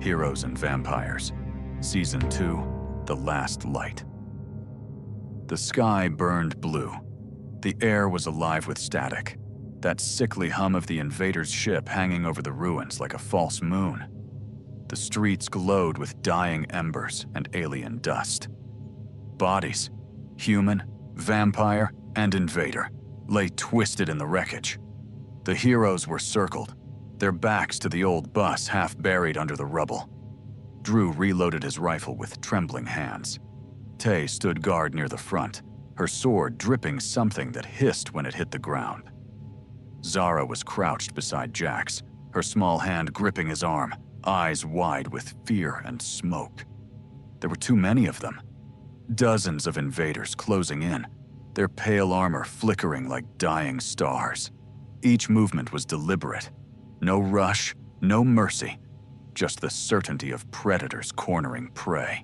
Heroes and Vampires, Season 2, The Last Light. The sky burned blue. The air was alive with static, that sickly hum of the invaders' ship hanging over the ruins like a false moon. The streets glowed with dying embers and alien dust. Bodies, human, vampire, and invader, lay twisted in the wreckage. The heroes were circled, their backs to the old bus half buried under the rubble. Drew reloaded his rifle with trembling hands. Tay stood guard near the front, her sword dripping something that hissed when it hit the ground. Zara was crouched beside Jax, her small hand gripping his arm, eyes wide with fear and smoke. There were too many of them. Dozens of invaders closing in, their pale armor flickering like dying stars. Each movement was deliberate. No rush, no mercy, just the certainty of predators cornering prey.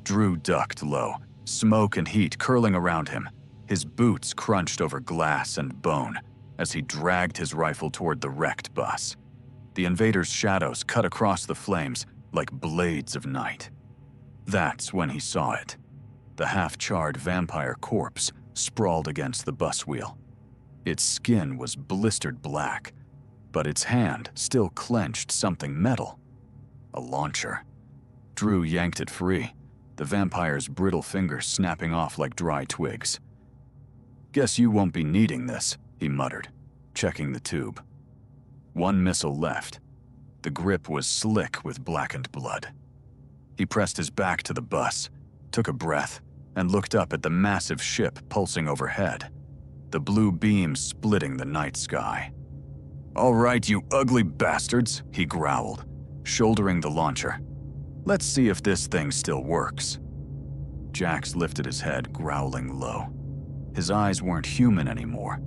Drew ducked low, smoke and heat curling around him. His boots crunched over glass and bone as he dragged his rifle toward the wrecked bus. The invaders' shadows cut across the flames like blades of night. That's when he saw it. The half-charred vampire corpse sprawled against the bus wheel. Its skin was blistered black, but its hand still clenched something metal. A launcher. Drew yanked it free, the vampire's brittle fingers snapping off like dry twigs. "Guess you won't be needing this," he muttered, checking the tube. One missile left. The grip was slick with blackened blood. He pressed his back to the bus, took a breath, and looked up at the massive ship pulsing overhead, the blue beam splitting the night sky. "All right, you ugly bastards," he growled, shouldering the launcher. "Let's see if this thing still works." Jax lifted his head, growling low. His eyes weren't human anymore,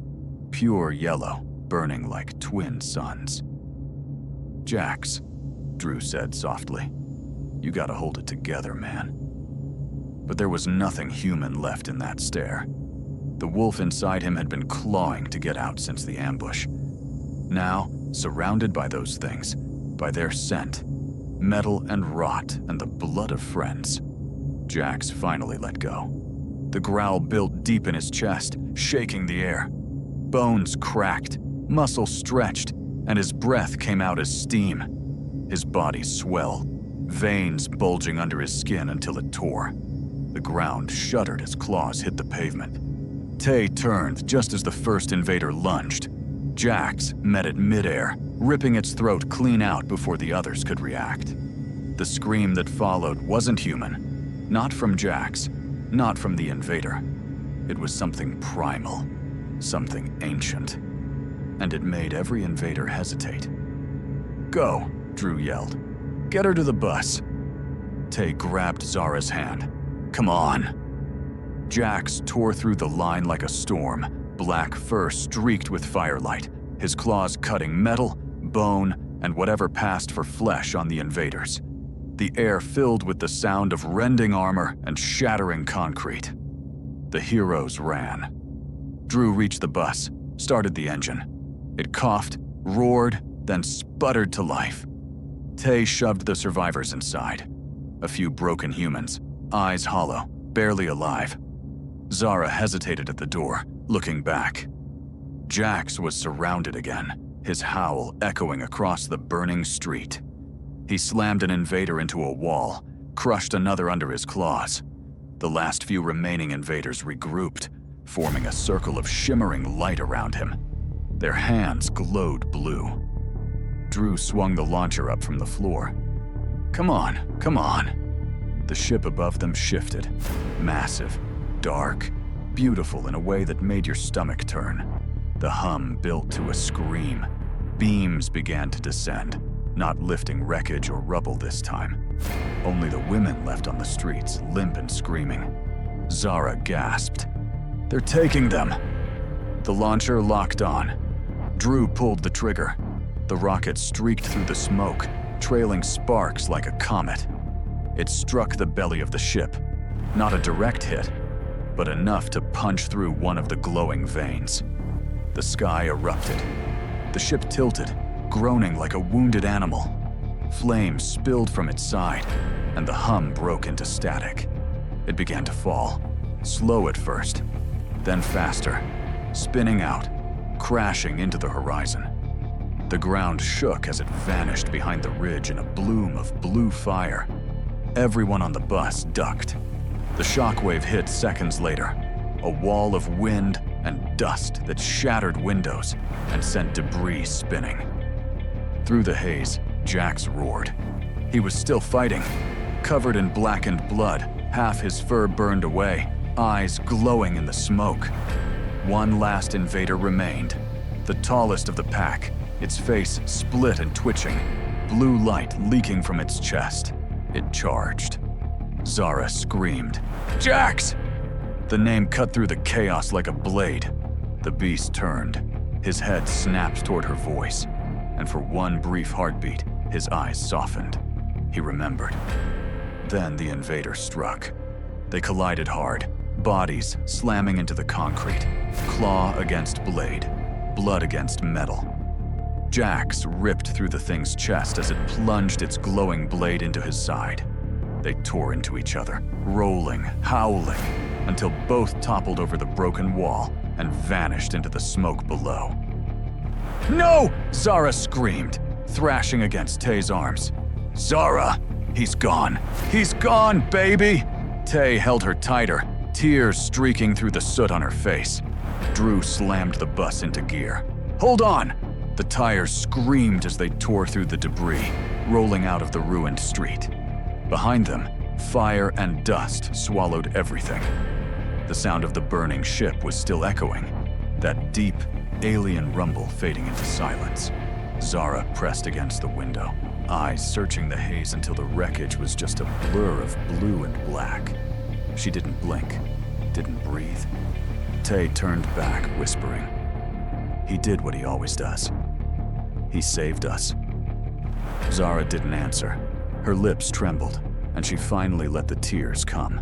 pure yellow, burning like twin suns. "Jax," Drew said softly, "you gotta hold it together, man." But there was nothing human left in that stare. The wolf inside him had been clawing to get out since the ambush. Now, surrounded by those things, by their scent, metal and rot and the blood of friends, Jax finally let go. The growl built deep in his chest, shaking the air. Bones cracked, muscles stretched, and his breath came out as steam. His body swelled, veins bulging under his skin until it tore. The ground shuddered as claws hit the pavement. Tay turned just as the first invader lunged. Jax met it midair, ripping its throat clean out before the others could react. The scream that followed wasn't human. Not from Jax, not from the invader. It was something primal, something ancient. And it made every invader hesitate. "Go," Drew yelled. "Get her to the bus." Tay grabbed Zara's hand. "Come on." Jax tore through the line like a storm, black fur streaked with firelight, his claws cutting metal, bone, and whatever passed for flesh on the invaders. The air filled with the sound of rending armor and shattering concrete. The heroes ran. Drew reached the bus, started the engine. It coughed, roared, then sputtered to life. Tay shoved the survivors inside. A few broken humans, eyes hollow, barely alive. Zara hesitated at the door, looking back. Jax was surrounded again, his howl echoing across the burning street. He slammed an invader into a wall, crushed another under his claws. The last few remaining invaders regrouped, forming a circle of shimmering light around him. Their hands glowed blue. Drew swung the launcher up from the floor. "Come on, come on." The ship above them shifted, massive, dark, beautiful in a way that made your stomach turn. The hum built to a scream. Beams began to descend, not lifting wreckage or rubble this time. Only the women left on the streets, limp and screaming. Zara gasped. "They're taking them!" The launcher locked on. Drew pulled the trigger. The rocket streaked through the smoke, trailing sparks like a comet. It struck the belly of the ship. Not a direct hit, but enough to punch through one of the glowing veins. The sky erupted. The ship tilted, groaning like a wounded animal. Flames spilled from its side, and the hum broke into static. It began to fall, slow at first, then faster, spinning out, crashing into the horizon. The ground shook as it vanished behind the ridge in a bloom of blue fire. Everyone on the bus ducked. The shockwave hit seconds later, a wall of wind and dust that shattered windows and sent debris spinning. Through the haze, Jax roared. He was still fighting, covered in blackened blood, half his fur burned away, eyes glowing in the smoke. One last invader remained, the tallest of the pack, its face split and twitching, blue light leaking from its chest. It charged. Zara screamed, "Jax!" The name cut through the chaos like a blade. The beast turned. His head snapped toward her voice, and for one brief heartbeat, his eyes softened. He remembered. Then the invader struck. They collided hard, bodies slamming into the concrete, claw against blade, blood against metal. Jax ripped through the thing's chest as it plunged its glowing blade into his side. They tore into each other, rolling, howling, until both toppled over the broken wall and vanished into the smoke below. "No!" Zara screamed, thrashing against Tay's arms. "Zara! He's gone! He's gone, baby!" Tay held her tighter, tears streaking through the soot on her face. Drew slammed the bus into gear. "Hold on!" The tires screamed as they tore through the debris, rolling out of the ruined street. Behind them, fire and dust swallowed everything. The sound of the burning ship was still echoing, that deep, alien rumble fading into silence. Zara pressed against the window, eyes searching the haze until the wreckage was just a blur of blue and black. She didn't blink, didn't breathe. Tay turned back, whispering, "He did what he always does. He saved us." Zara didn't answer. Her lips trembled, and she finally let the tears come.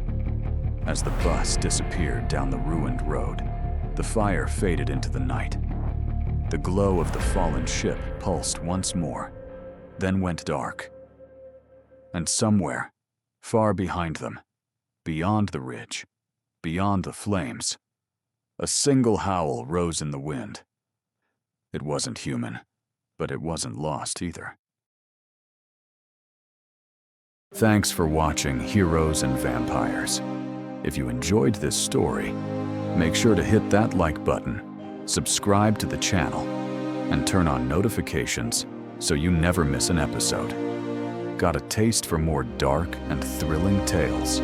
As the bus disappeared down the ruined road, the fire faded into the night. The glow of the fallen ship pulsed once more, then went dark. And somewhere, far behind them, beyond the ridge, beyond the flames, a single howl rose in the wind. It wasn't human, but it wasn't lost either. Thanks for watching Heroes and Vampires. If you enjoyed this story, make sure to hit that like button, subscribe to the channel, and turn on notifications so you never miss an episode. Got a taste for more dark and thrilling tales?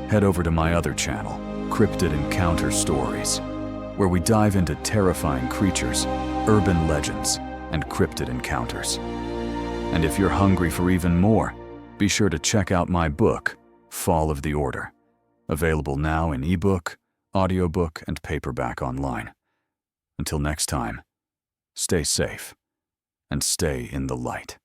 Head over to my other channel, Cryptid Encounter Stories, where we dive into terrifying creatures, urban legends, and cryptid encounters. And if you're hungry for even more, be sure to check out my book, Fall of the Order, available now in ebook, audiobook, and paperback online. Until next time, stay safe and stay in the light.